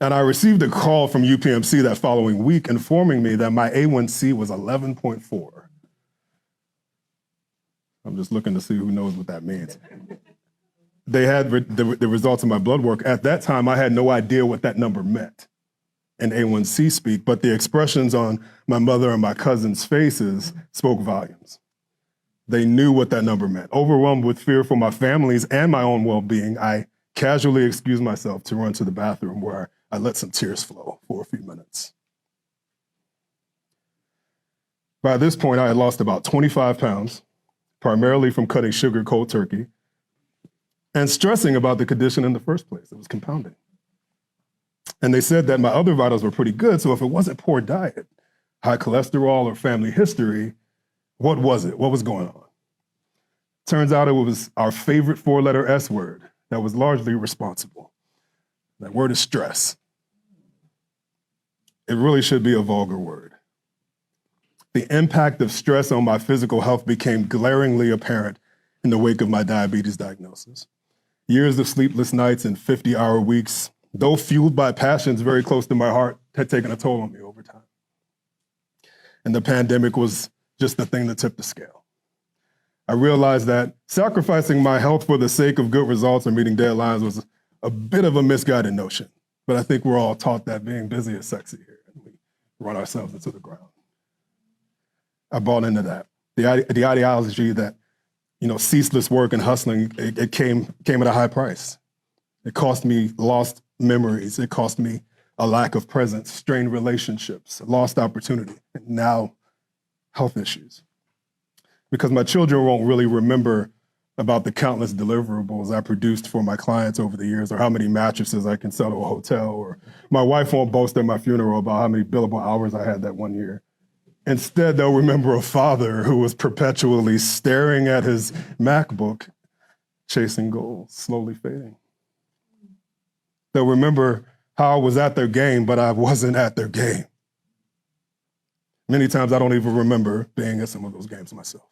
[SPEAKER 5] And I received a call from UPMC that following week informing me that my A1C was 11.4. I'm just looking to see who knows what that means. They had the results of my blood work. At that time, I had no idea what that number meant in A1C speak, but the expressions on my mother and my cousin's faces spoke volumes. They knew what that number meant. Overwhelmed with fear for my family's and my own well-being, I casually excused myself to run to the bathroom where I let some tears flow for a few minutes. By this point, I had lost about 25 pounds, primarily from cutting sugar cold turkey and stressing about the condition in the first place. It was compounding. And they said that my other vitals were pretty good, so if it wasn't poor diet, high cholesterol, or family history, what was it? What was going on? Turns out it was our favorite 4-letter S word that was largely responsible. That word is stress. It really should be a vulgar word. The impact of stress on my physical health became glaringly apparent in the wake of my diabetes diagnosis. Years of sleepless nights and 50-hour weeks, though fueled by passions very close to my heart, had taken a toll on me over time. And the pandemic was just the thing that tipped the scale. I realized that sacrificing my health for the sake of good results or meeting deadlines was a bit of a misguided notion. But I think we're all taught that being busy is sexy here, and we run ourselves into the ground. I bought into that. The ideology that, ceaseless work and hustling, it came at a high price. It cost me lost memories. It cost me a lack of presence, strained relationships, lost opportunity, and now health issues. Because my children won't really remember about the countless deliverables I produced for my clients over the years, or how many mattresses I can sell to a hotel, or my wife won't boast at my funeral about how many billable hours I had that one year. Instead, they'll remember a father who was perpetually staring at his MacBook, chasing goals, slowly fading. They'll remember how I was at their game, but I wasn't at their game. Many times I don't even remember being at some of those games myself.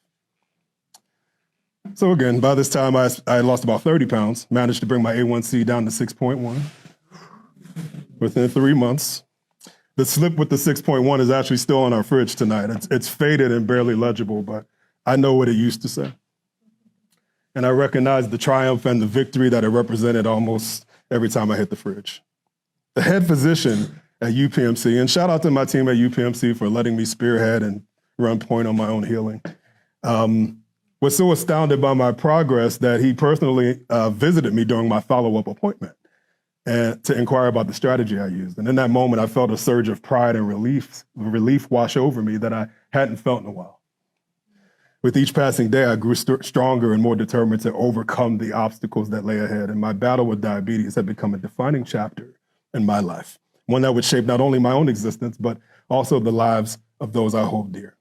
[SPEAKER 5] So again, by this time I had lost about 30 pounds, managed to bring my A1C down to 6.1 within 3 months. The slip with the 6.1 is actually still on our fridge tonight. It's faded and barely legible, but I know what it used to say. And I recognize the triumph and the victory that it represented almost every time I hit the fridge. The head physician at UPMC, and shout out to my team at UPMC for letting me spearhead and run point on my own healing, was so astounded by my progress that he personally visited me during my follow-up appointment and to inquire about the strategy I used. And in that moment, I felt a surge of pride and relief wash over me that I hadn't felt in a while. With each passing day, I grew stronger and more determined to overcome the obstacles that lay ahead. And my battle with diabetes had become a defining chapter in my life, one that would shape not only my own existence, but also the lives of those I hold dear.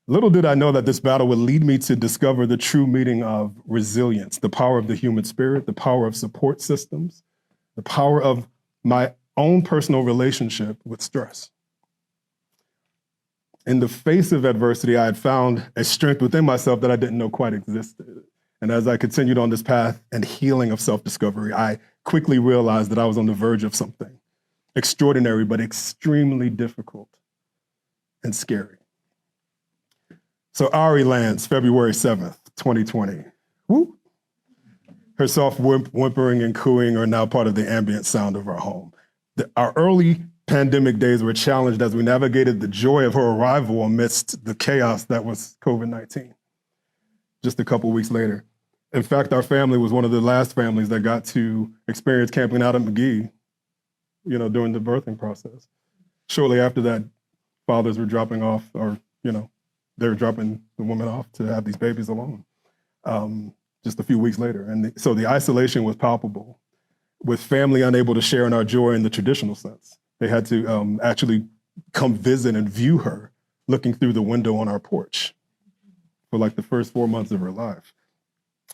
[SPEAKER 5] Little did I know that this battle would lead me to discover the true meaning of resilience, the power of the human spirit, the power of support systems, the power of my own personal relationship with stress. In the face of adversity, I had found a strength within myself that I didn't know quite existed. And as I continued on this path and healing of self-discovery, I quickly realized that I was on the verge of something extraordinary, but extremely difficult and scary. So Ari lands February 7th, 2020. Woo! Her soft whimpering and cooing are now part of the ambient sound of our home. Our early pandemic days were challenged as we navigated the joy of her arrival amidst the chaos that was COVID-19. Just a couple weeks later. In fact, our family was one of the last families that got to experience camping out at McGee, during the birthing process. Shortly after that, fathers were dropping off, or, they were dropping the women off to have these babies alone. Just a few weeks later. And so the isolation was palpable, with family unable to share in our joy in the traditional sense. They had to actually come visit and view her looking through the window on our porch for like the first 4 months of her life.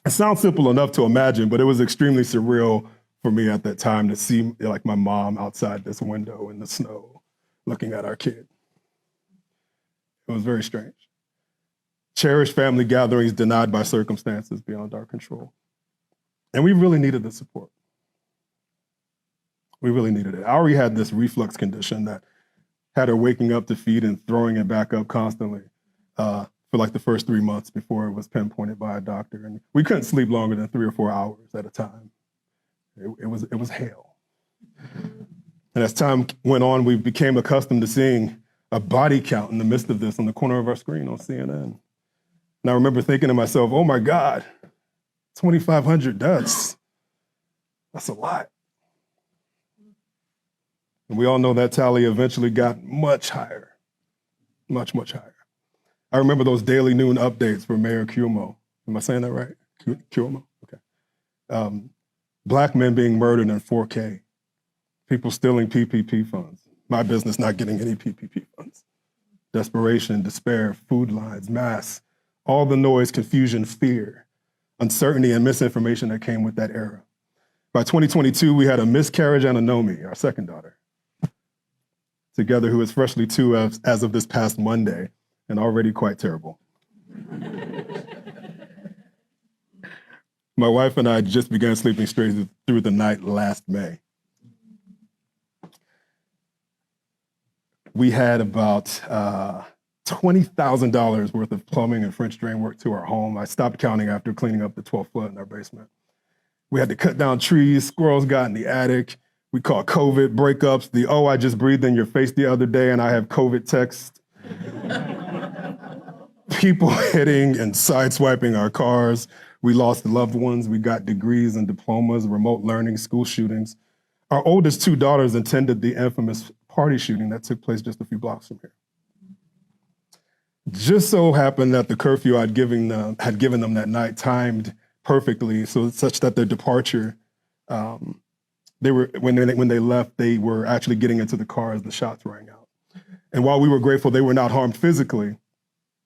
[SPEAKER 5] It sounds simple enough to imagine, but it was extremely surreal for me at that time to see like my mom outside this window in the snow looking at our kid. It was very strange. Cherished family gatherings denied by circumstances beyond our control. And we really needed the support. We really needed it. Ari had this reflux condition that had her waking up to feed and throwing it back up constantly for like the first 3 months before it was pinpointed by a doctor. And we couldn't sleep longer than 3 or 4 hours at a time. It was hell. And as time went on, we became accustomed to seeing a body count in the midst of this on the corner of our screen on CNN. And I remember thinking to myself, oh my God, 2,500 deaths. That's a lot. And we all know that tally eventually got much higher, much, much higher. I remember those daily noon updates from Mayor Cuomo. Am I saying that right? Cuomo? Okay. Black men being murdered in 4K. People stealing PPP funds. My business not getting any PPP funds. Desperation, despair, food lines, mass, all the noise, confusion, fear, uncertainty, and misinformation that came with that era. By 2022, we had a miscarriage and a Nomi, our second daughter, together, who is freshly 2 as of this past Monday, and already quite terrible. My wife and I just began sleeping straight through the night last May. We had about $20,000 worth of plumbing and French drain work to our home. I stopped counting after cleaning up the 12th flood in our basement. We had to cut down trees, squirrels got in the attic. We caught COVID breakups, I just breathed in your face the other day and I have COVID text. People hitting and sideswiping our cars. We lost loved ones. We got degrees and diplomas, remote learning, school shootings. Our oldest 2 daughters attended the infamous party shooting that took place just a few blocks from here. Just so happened that the curfew I'd given them that night timed perfectly, so such that their departure, when they left, they were actually getting into the car as the shots rang out. And while we were grateful they were not harmed physically,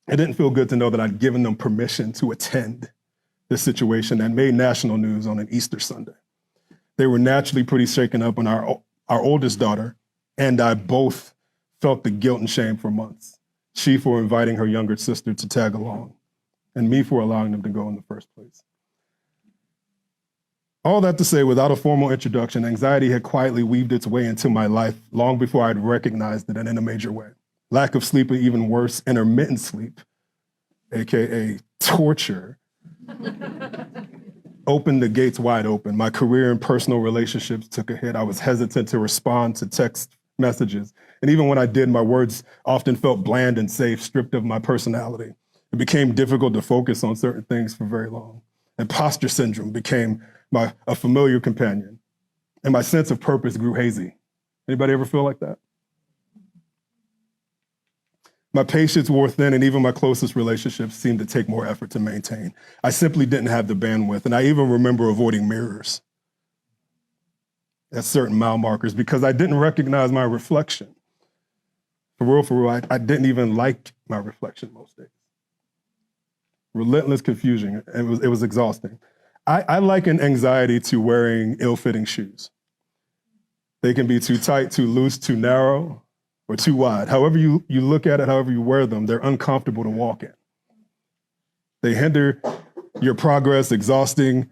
[SPEAKER 5] it didn't feel good to know that I'd given them permission to attend this situation that made national news on an Easter Sunday. They were naturally pretty shaken up, and our oldest daughter and I both felt the guilt and shame for months. She for inviting her younger sister to tag along, and me for allowing them to go in the first place. All that to say, without a formal introduction, anxiety had quietly weaved its way into my life long before I'd recognized it, and in a major way. Lack of sleep, or even worse, intermittent sleep, AKA torture, opened the gates wide open. My career and personal relationships took a hit. I was hesitant to respond to text messages. And even when I did, my words often felt bland and safe, stripped of my personality. It became difficult to focus on certain things for very long. Imposter syndrome became a familiar companion. And my sense of purpose grew hazy. Anybody ever feel like that? My patience wore thin, and even my closest relationships seemed to take more effort to maintain. I simply didn't have the bandwidth, and I even remember avoiding mirrors at certain mile markers because I didn't recognize my reflection. For real, I didn't even like my reflection most days. Relentless confusion, it was exhausting. I liken anxiety to wearing ill-fitting shoes. They can be too tight, too loose, too narrow, or too wide. However you look at it, however you wear them, they're uncomfortable to walk in. They hinder your progress, exhausting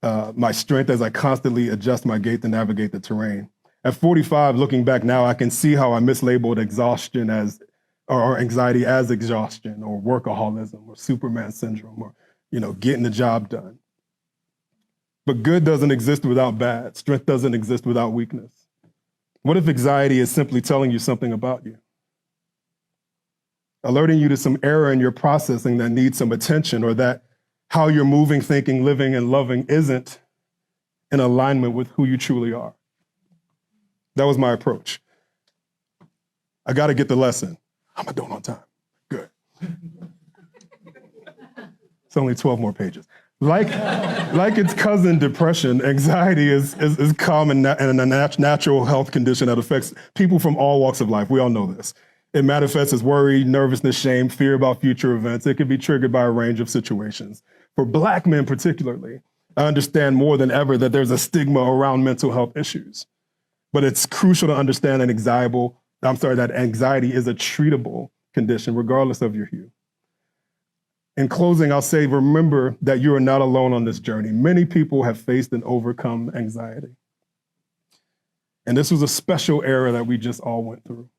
[SPEAKER 5] my strength as I constantly adjust my gait to navigate the terrain. At 45, looking back now, I can see how I mislabeled exhaustion or anxiety as exhaustion or workaholism or Superman syndrome or, getting the job done. But good doesn't exist without bad. Strength doesn't exist without weakness. What if anxiety is simply telling you something about you? Alerting you to some error in your processing that needs some attention, or that how you're moving, thinking, living, and loving isn't in alignment with who you truly are. That was my approach. I got to get the lesson. I'm going to do it on time. Good. It's only 12 more pages. Like its cousin, depression, anxiety is common and a natural health condition that affects people from all walks of life. We all know this. It manifests as worry, nervousness, shame, fear about future events. It can be triggered by a range of situations. For Black men particularly, I understand more than ever that there's a stigma around mental health issues. But it's crucial to understand that anxiety is a treatable condition regardless of your hue. In closing, I'll say, remember that you are not alone on this journey. Many people have faced and overcome anxiety. And this was a special era that we just all went through.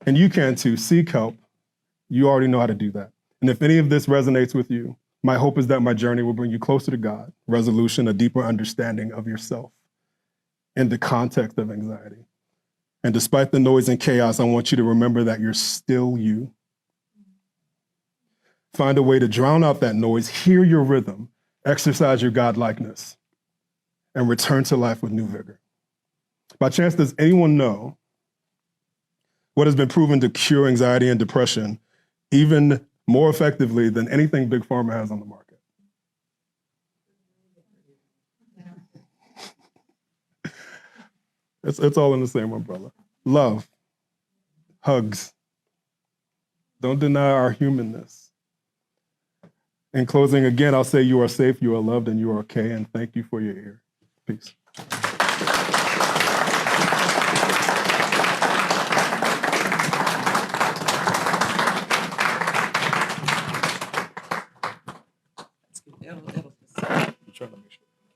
[SPEAKER 5] And you can too. Seek help. You already know how to do that. And if any of this resonates with you, my hope is that my journey will bring you closer to God, resolution, a deeper understanding of yourself in the context of anxiety. And despite the noise and chaos, I want you to remember that you're still you. Find a way to drown out that noise, hear your rhythm, exercise your God-likeness, and return to life with new vigor. By chance, does anyone know what has been proven to cure anxiety and depression even more effectively than anything Big Pharma has on the market? It's all in the same umbrella. Love, hugs. Don't deny our humanness. In closing, again, I'll say you are safe, you are loved, and you are okay, and thank you for your ear. Peace.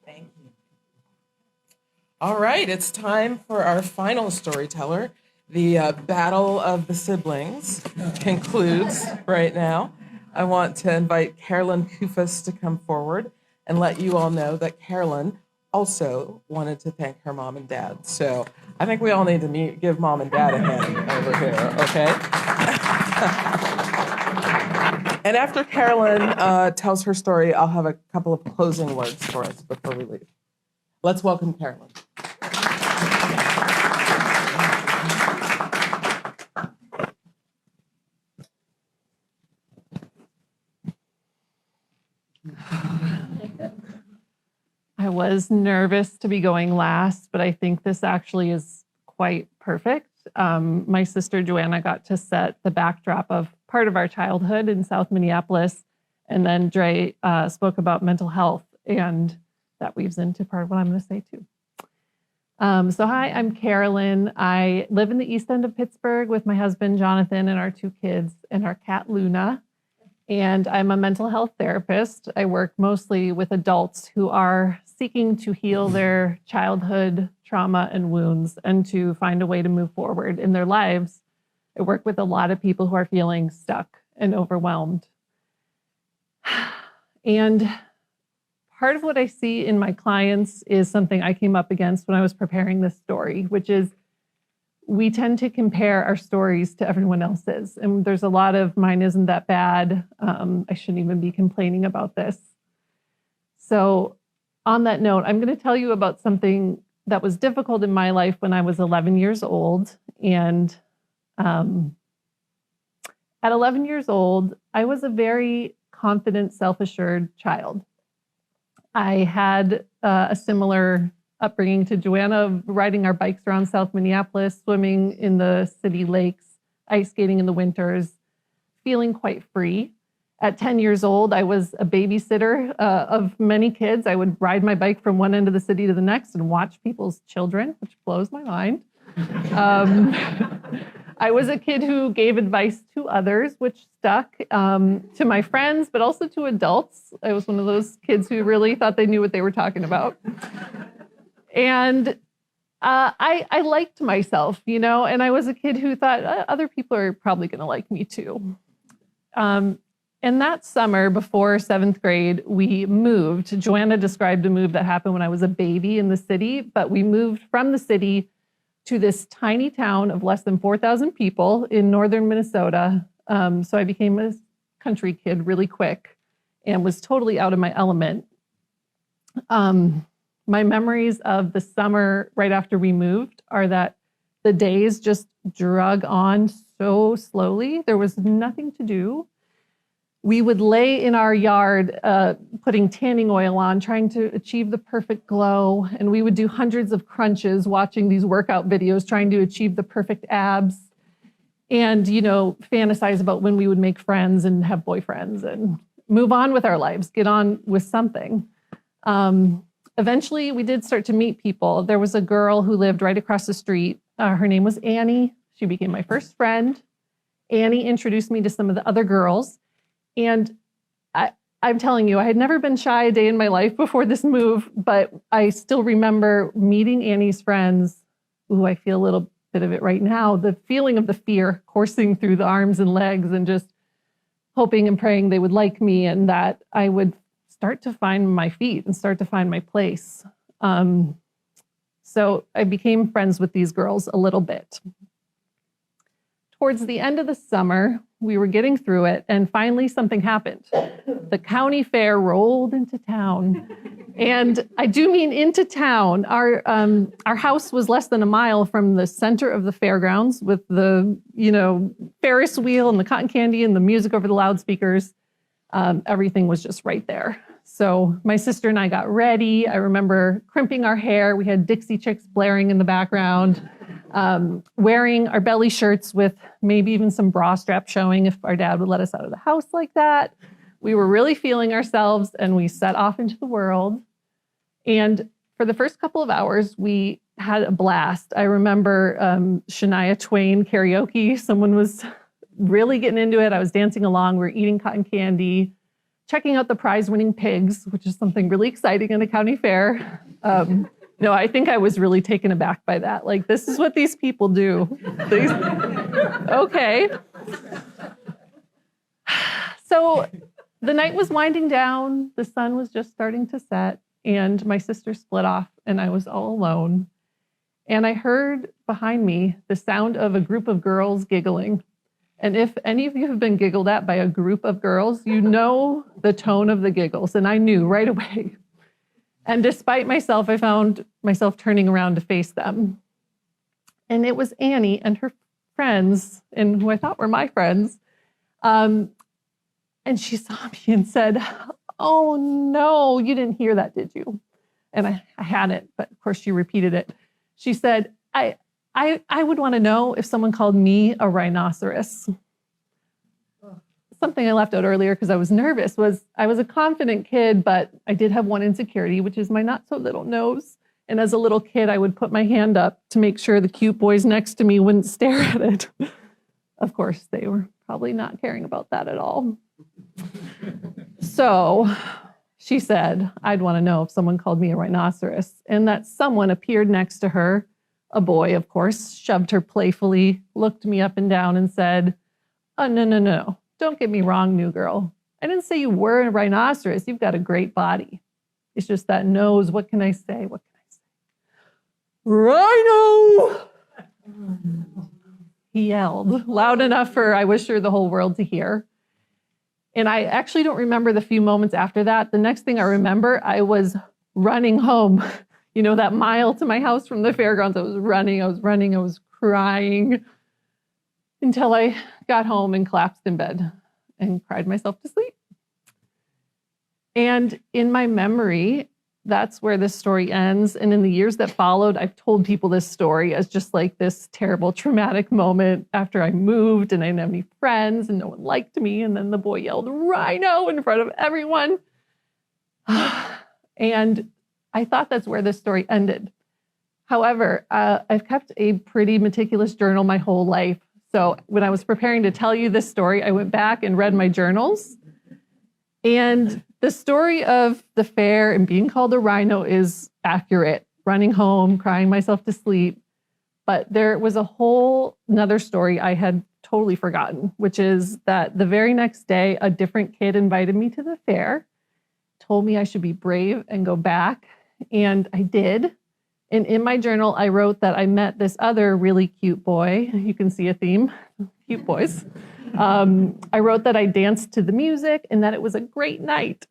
[SPEAKER 1] Thank you. All right, it's time for our final storyteller. The battle of the siblings concludes right now. I want to invite Carolyn Kufus to come forward and let you all know that Carolyn also wanted to thank her mom and dad. So I think we all need to give mom and dad a hand over here, okay? And after Carolyn tells her story, I'll have a couple of closing words for us before we leave. Let's welcome Carolyn.
[SPEAKER 6] I was nervous to be going last, but I think this actually is quite perfect. My sister Joanna got to set the backdrop of part of our childhood in South Minneapolis, and then Dre spoke about mental health, and that weaves into part of what I'm going to say too. So hi, I'm Carolyn. I live in the east end of Pittsburgh with my husband Jonathan and our 2 kids and our cat Luna. And I'm a mental health therapist. I work mostly with adults who are seeking to heal their childhood trauma and wounds and to find a way to move forward in their lives. I work with a lot of people who are feeling stuck and overwhelmed. And part of what I see in my clients is something I came up against when I was preparing this story, which is we tend to compare our stories to everyone else's. And there's a lot of mine isn't that bad. I shouldn't even be complaining about this. So on that note, I'm going to tell you about something that was difficult in my life when I was 11 years old. And at 11 years old, I was a very confident, self-assured child. I had a similar upbringing to Joanna, riding our bikes around South Minneapolis, swimming in the city lakes, ice skating in the winters, feeling quite free. At 10 years old, I was a babysitter of many kids. I would ride my bike from one end of the city to the next and watch people's children, which blows my mind. I was a kid who gave advice to others, which stuck to my friends, but also to adults. I was one of those kids who really thought they knew what they were talking about. And I liked myself, you know, and I was a kid who thought other people are probably going to like me too. And that summer before 7th grade, we moved. Joanna described a move that happened when I was a baby in the city, but we moved from the city to this tiny town of less than 4,000 people in northern Minnesota. So I became a country kid really quick and was totally out of my element. My memories of the summer right after we moved are that the days just drug on so slowly. There was nothing to do. We would lay in our yard, putting tanning oil on, trying to achieve the perfect glow. And we would do hundreds of crunches, watching these workout videos, trying to achieve the perfect abs. And, you know, fantasize about when we would make friends and have boyfriends and move on with our lives, get on with something. Eventually, we did start to meet people. There was a girl who lived right across the street. Her name was Annie. She became my first friend. Annie introduced me to some of the other girls. And I'm telling you, I had never been shy a day in my life before this move, but I still remember meeting Annie's friends. Ooh, I feel a little bit of it right now. The feeling of the fear coursing through the arms and legs and just hoping and praying they would like me and that I would start to find my feet and start to find my place. So I became friends with these girls a little bit. Towards the end of the summer, we were getting through it, and finally something happened. The county fair rolled into town. And I do mean into town. Our house was less than a mile from the center of the fairgrounds with the, you know, Ferris wheel and the cotton candy and the music over the loudspeakers. Everything was just right there. So my sister and I got ready. I remember crimping our hair. We had Dixie Chicks blaring in the background. Wearing our belly shirts with maybe even some bra strap showing if our dad would let us out of the house like that. We were really feeling ourselves and we set off into the world. And for the first couple of hours, we had a blast. I remember Shania Twain karaoke. Someone was really getting into it. I was dancing along. We were eating cotton candy, checking out the prize-winning pigs, which is something really exciting in a county fair. No, I think I was really taken aback by that. Like, this is what these people do. Okay. So the night was winding down. The sun was just starting to set. And my sister split off and I was all alone. And I heard behind me the sound of a group of girls giggling. And if any of you have been giggled at by a group of girls, you know the tone of the giggles. And I knew right away. And despite myself, I found myself turning around to face them. And it was Annie and her friends, and who I thought were my friends. And she saw me and said, "Oh no, you didn't hear that, did you?" And I hadn't, but of course she repeated it. She said, I would want to know if someone called me a rhinoceros. Something I left out earlier because I was nervous was I was a confident kid, but I did have one insecurity, which is my not so little nose. And as a little kid, I would put my hand up to make sure the cute boys next to me wouldn't stare at it. Of course, they were probably not caring about that at all. So she said, I'd want to know if someone called me a rhinoceros, and that someone appeared next to her, a boy, of course, shoved her playfully, looked me up and down and said, "Oh, no. Don't get me wrong, new girl. I didn't say you were a rhinoceros. You've got a great body. It's just that nose. What can I say? What can I say? Rhino!" He yelled loud enough for, I was sure, the whole world to hear. And I actually don't remember the few moments after that. The next thing I remember, I was running home. You know, that mile to my house from the fairgrounds. I was running, I was crying until I got home and collapsed in bed and cried myself to sleep. And in my memory, that's where this story ends. And in the years that followed, I've told people this story as just like this terrible, traumatic moment after I moved and I didn't have any friends and no one liked me. And then the boy yelled, "Rhino," in front of everyone. And I thought that's where this story ended. However, I've kept a pretty meticulous journal my whole life. So when I was preparing to tell you this story, I went back and read my journals. And the story of the fair and being called a rhino is accurate. Running home, crying myself to sleep. But there was a whole another story I had totally forgotten, which is that the very next day, a different kid invited me to the fair, told me I should be brave and go back. And I did. And in my journal, I wrote that I met this other really cute boy. You can see a theme, cute boys. I wrote that I danced to the music and that it was a great night.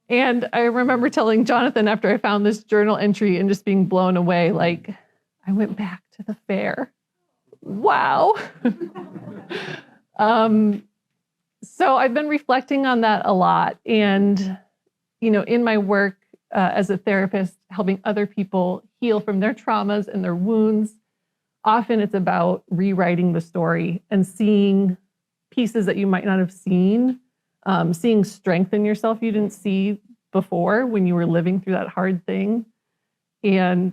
[SPEAKER 6] And I remember telling Jonathan after I found this journal entry and just being blown away, like, I went back to the fair. Wow. So I've been reflecting on that a lot. And, you know, in my work as a therapist, helping other people heal from their traumas and their wounds, often it's about rewriting the story and seeing pieces that you might not have seen, seeing strength in yourself you didn't see before when you were living through that hard thing. And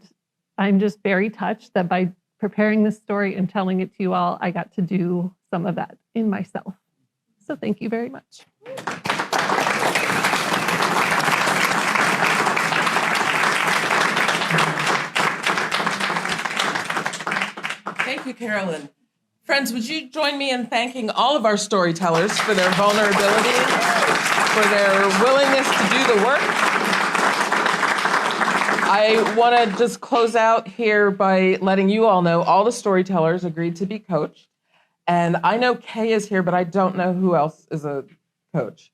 [SPEAKER 6] I'm just very touched that by preparing this story and telling it to you all, I got to do some of that in myself. So thank you very much.
[SPEAKER 1] Thank you, Carolyn. Friends, would you join me in thanking all of our storytellers for their vulnerability, for their willingness to do the work? I want to just close out here by letting you all know all the storytellers agreed to be coached. And I know Kay is here, but I don't know who else is a coach.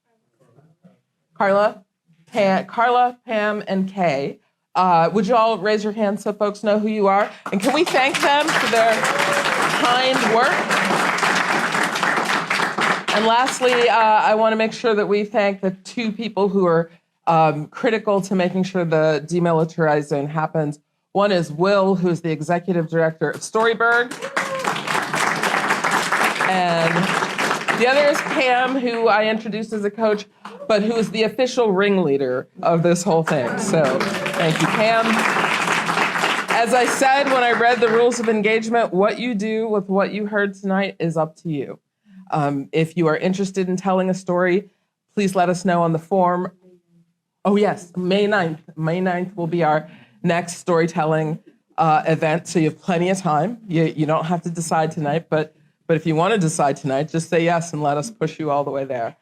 [SPEAKER 1] Carla, Pam, and Kay. Would you all raise your hands so folks know who you are? And can we thank them for their kind work? And lastly, I want to make sure that we thank the two people who are critical to making sure the demilitarized zone happens. One is Will, who's the executive director of Storyberg. And the other is Pam, who I introduced as a coach, but who is the official ringleader of this whole thing. So thank you, Pam. As I said when I read the rules of engagement, what you do with what you heard tonight is up to you. If you are interested in telling a story, please let us know on the form. Oh yes, May 9th. May 9th will be our next storytelling event, so you have plenty of time. You don't have to decide tonight, but if you want to decide tonight, just say yes and let us push you all the way there.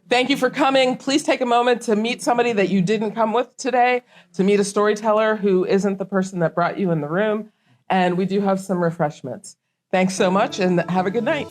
[SPEAKER 1] Thank you for coming. Please take a moment to meet somebody that you didn't come with today, to meet a storyteller who isn't the person that brought you in the room. And we do have some refreshments. Thanks so much and have a good night.